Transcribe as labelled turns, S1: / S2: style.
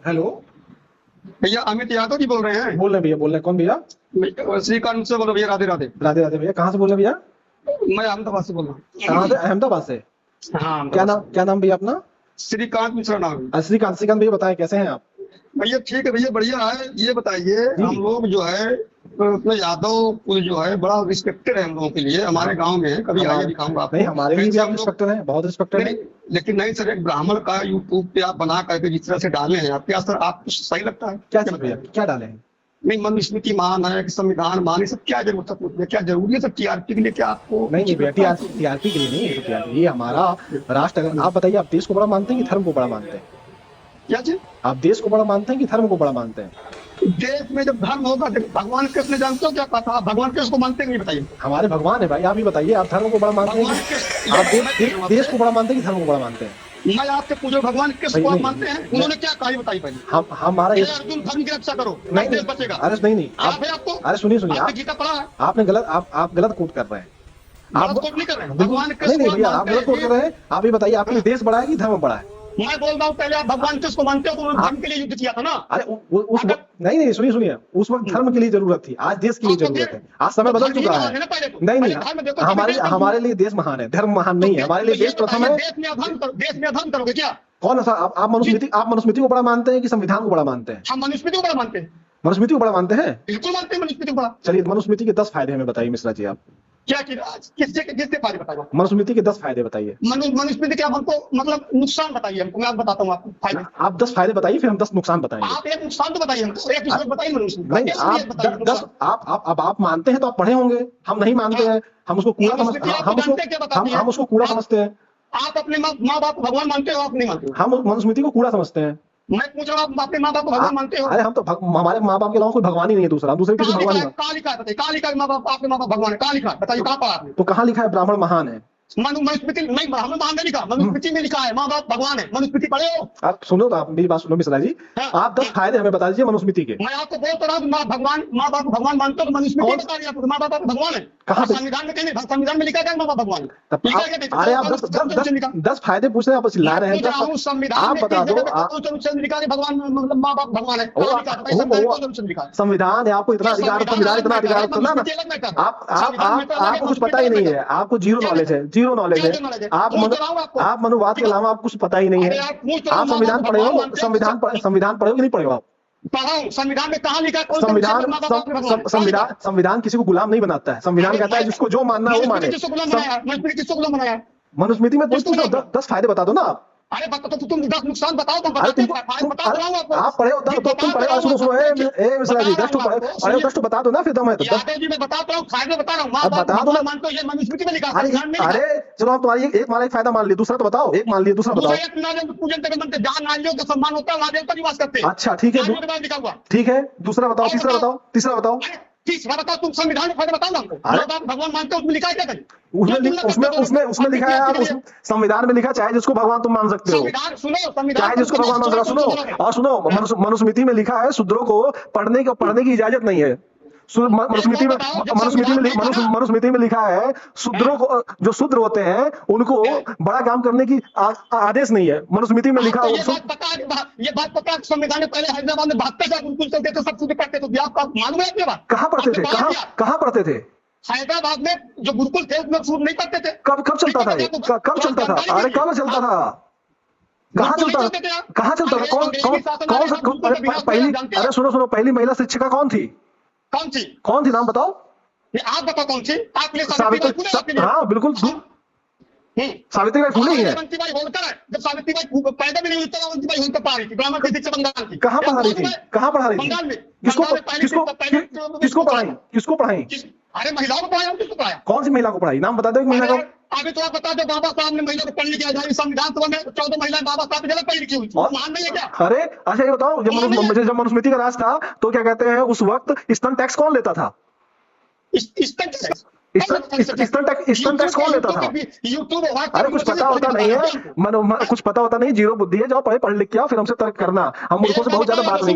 S1: Hello.
S2: भैया अमित यादव जी बोल रहे हैं।
S1: बोल रहे हैं भैया, बोल रहे हैं। कौन भैया?
S2: श्रीकांत से बोलो भैया। राधे राधे।
S1: राधे राधे भैया। कहाँ से बोल रहे हैं भैया?
S2: मैं अहमदाबाद से बोल रहा
S1: कहाँ से?
S2: हूँ।
S1: अहमदाबाद से।
S2: हाँ
S1: क्या
S2: अहमदाबाद
S1: नाम, क्या नाम भैया अपना?
S2: से। श्रीकांत मिश्रा नाम है।
S1: श्रीकांत। श्रीकांत भैया बताएं कैसे हैं आप?
S2: भैया ठीक है भैया, बढ़िया है। ये बताइए,
S1: जी।
S2: हम लोग जो है अपने यादव कुल जो है बड़ा रिस्पेक्टेड है हम लोगों के लिए। हमारे गांव में कभी आइए,
S1: हमारे
S2: दिखाऊंगा आपको।
S1: नहीं, हमारे लिए भी
S2: कैसे
S1: आप
S2: हम लोग।
S1: रिस्पेक्टेड हैं, बहुत रिस्पेक्टेड
S2: नहीं,
S1: है।
S2: लेकिन नहीं सर, एक ब्राह्मण का यूट्यूब पे आप बना करके जिस तरह से डाले हैं आप, क्या सर आपको सही लगता है?
S1: क्या चीज भैया, क्या डाले हैं?
S2: नहीं, मनुस्मृति मान है कि संविधान मान, ये सब क्या जरूरत है पूछने? क्या जरूरी है सब टीआरपी के लिए? क्या आपको
S1: नहीं नहीं भैया, टीआरपी के लिए नहीं है। टीआरपी ये हमारा राष्ट्र। अगर आप बताइए, आप देश को बड़ा मानते हैं कि धर्म को बड़ा मानते हैं?
S2: क्या चीज?
S1: आप देश को बड़ा मानते हैं कि धर्म को बड़ा मानते हैं?
S2: देश में जब धर्म होगा, भगवान कृष्ण जानते हो क्या कहा था? भगवान कृष्ण को मानते हैं नहीं, बताइए।
S1: हमारे भगवान है भाई, आप ही बताइए। आप धर्म को बड़ा मानते हैं
S2: भगवान
S1: कि
S2: कृष्ण,
S1: आप देश को बड़ा मानते हैं कि धर्म को बड़ा मानते हैं?
S2: मैं आपसे पूछो, भगवान कृष्ण को आप मानते हैं? उन्होंने क्या कहा बताइए पहले।
S1: हम हमारा
S2: हे अर्जुन, धर्म की रक्षा करो,
S1: नहीं
S2: देश बचेगा।
S1: अरे नहीं नहीं
S2: आप है आपको?
S1: अरे सुनिए सुनिए,
S2: आपने गीता पढ़ा है?
S1: आपने गलत, आप गलत कोट कर रहे हैं।
S2: गलत कोट नहीं कर रहे हैं।
S1: बिल्कुल
S2: भगवान
S1: नहीं
S2: कृष्ण
S1: नहीं
S2: को
S1: भैया,
S2: आप
S1: आप
S2: मानते
S1: गलत कोट कर
S2: हैं?
S1: रहे हैं। आप ये बताइए, आपके लिए देश बड़ा है कि धर्म बड़ा है?
S2: मैं बोल रहा हूँ, पहले आप भगवान कृष्ण को मानते हो तो उन्होंने धर्म के लिए युद्ध किया था ना।
S1: अरे उस वक्त नहीं नहीं, सुनिए सुनिए, उस वक्त धर्म के लिए जरूरत थी, आज देश के लिए जरूरत है। आज समय बदल चुका है। नहीं नहीं, हमारे लिए देश महान है, धर्म महान नहीं है। हमारे लिए देश प्रथम है।
S2: देश में अधर्म करोगे क्या?
S1: कौन सा? आप मनुस्मृति को बड़ा मानते हैं कि संविधान को बड़ा मानते हैं?
S2: हम मनुस्मृति को बड़ा मानते हैं।
S1: मनुस्मृति को बड़ा मानते हैं?
S2: बिल्कुल मानते हैं मनुस्मृति को बड़ा।
S1: चलिए, मनुस्मृति के 10 फायदे हमें बताइए मिश्रा जी। आप
S2: क्या किससे किससे फायदे बताएगा?
S1: मनुस्मृति के 10 फायदे बताइए।
S2: मनुस्मृति के आप हमको मतलब नुकसान बताइए हमको, मैं बताता हूँ आपको फायदे।
S1: आप 10 फायदे बताइए, फिर हम 10 नुकसान बताएंगे।
S2: आप एक नुकसान तो बताइए हमको, एक नुकसान बताइए मनुस्मृति।
S1: नहीं, आप मानते हैं तो आप पढ़े होंगे। हम नहीं मानते हैं, हम उसको कूड़ा समझते हैं। हम उसको कूड़ा समझते हैं।
S2: आप अपने माँ बाप भगवान मानते हो? आप नहीं मानते हो?
S1: हम मनुस्मृति को कूड़ा समझते हैं।
S2: मैं पूछ रहा हूँ, आप अपने माँ बाप भगवान मानते हो?
S1: अरे हम तो हमारे माँ बाप के अलावा कोई भगवान ही नहीं है दूसरा। हम दूसरे किसी भगवान नहीं।
S2: कहाँ लिखा है बताइए? कहाँ लिखा है माँ बाप, आपके माँ बाप भगवान है? कहाँ लिखा है बताइए? कहाँ पढ़ा आपने?
S1: तो कहाँ लिखा है ब्राह्मण महान है?
S2: मनुस्मृति नहीं, हमने महान नहीं लिखा, मनुस्मृति में लिखा है माँ बाप भगवान है। मनुस्मृति पढ़े हो?
S1: आप सुनो तो, आप मेरी बात सुनो मिश्रा जी। आप 10 फायदे हमें बता दीजिए मनुस्मृति के।
S2: मैं आपको बोल तो रहा हूँ, माँ बाप भगवान मानते हो तो मनुस्मृति बता रही है। माँ बाप भगवान है कहाँ? संविधान में कहीं नहीं, संविधान में लिखा है माँ बाप भगवान।
S1: अरे आप 10 फायदे पूछ रहे हैं, आप चिल्ला रहे हैं। आप बता दो,
S2: भगवान मतलब माँ बाप भगवान है।
S1: संविधान है, आपको इतना अधिकार, इतना अधिकार ना। आपको कुछ पता ही नहीं है, आपको जीरो नॉलेज है, जीरो नॉलेज है। आप मनुवाद के अलावा आप कुछ पता ही नहीं है। आप संविधान पढ़े हो? संविधान पढ़े हो कि नहीं पढ़े हो? आप
S2: संविधान में कहाँ लिखा है?
S1: संविधान किसी को गुलाम नहीं बनाता है। संविधान कहता है जिसको जो मानना है वो माने।
S2: किसको गुलाम बनाया?
S1: मनुस्मृति में 10 फायदे बता दो ना आप।
S2: अरे तो तुम 10 नुकसान बताओ तो
S1: आप पढ़े हो? तुम पढ़े हो? सुनो मिश्रा जी, 10 पढ़े हो, 10 बता दो ना, फिर दम है तो।
S2: यादव जी मैं बताता हूँ, फायदे बता रहा हूँ।
S1: बता दो ना।
S2: मानते हो? ये मनुस्मृति में लिखा है।
S1: अरे चलो, आप तुम्हारी एक फायदा मान लिया, दूसरा तो बताओ। एक मान लिया, दूसरा बताओ।
S2: जहाँ नारियों का सम्मान होता है वहाँ देवता निवास करते हैं।
S1: अच्छा ठीक है, ठीक है। दूसरा बताओ, तीसरा बताओ, तीसरा बताओ।
S2: तीसरा बताओ, तुम संविधान में फायदा बताओ ना हमको। भगवान मानते हो, उसमें लिखा है क्या?
S1: उसमें लिखा है यार, संविधान में लिखा है चाहे जिसको भगवान तुम मान सकते हो। चाहे जिसको भगवान मान सकते हो। सुनो और सुनो, मनुस्मृति में लिखा है शूद्रों को पढ़ने की इजाजत नहीं है। मनुस्मृति में लिखा है शूद्रों को, जो शूद्र होते हैं उनको बड़ा काम करने की आदेश नहीं है। मनुस्मृति में लिखा है।
S2: ये बात पता, संविधान में पहले हैदराबाद में 72 गुरुकुल चलते थे, सब शुद्ध पढ़ते थे। आप मालूम है ये बात?
S1: कहाँ पढ़ते थे? कहाँ पढ़ते थे?
S2: हैदराबाद में जो गुरुकुल थे उसमें शुद्ध नहीं पढ़ते थे।
S1: कब चलता था? कब चलता था? अरे कब चलता था? कहाँ चलता था? कौन पहली? अरे सुनो, पहली महिला शिक्षिका कौन थी? कौन थी? नाम बताओ।
S2: आप बताओ कौन सी?
S1: सावित्री। हाँ बिल्कुल, सावित्रीबाई फुले ही है।
S2: जब सावित्रीबाई पैदा भी नहीं हुई तब सावित्रीबाई होलकर पढ़ा रही थी, ब्राह्मण की शिक्षा बंगाल की।
S1: कहाँ पढ़ा रही थी?
S2: बंगाल में।
S1: किसको पढ़ाई?
S2: अरे महिलाओं को पढ़ाया, किसको पढ़ाया?
S1: कौन सी महिला को पढ़ाई? नाम बता दो एक महिला का।
S2: अभी तो आप बता दो, बाबा साहब ने महिला को पढ़ने की आजादी, संविधान सभा में 14 महिलाएं बाबा साहब की जगह पढ़ी लिखी हुई थी। महान नहीं है क्या?
S1: अरे अच्छा ये बताओ, जब मनुस्मृति का राज था तो क्या कहते हैं, उस वक्त स्तन टैक्स कौन लेता था?
S2: स्तन
S1: टैक्स कौन लेता था?
S2: यूट्यूब।
S1: अरे कुछ पता होता नहीं है, कुछ पता होता नहीं, जीरो बुद्धि है। जाओ पढ़ लिख के आओ, फिर हमसे तर्क करना। हम मूर्खों से बहुत ज्यादा बात नहीं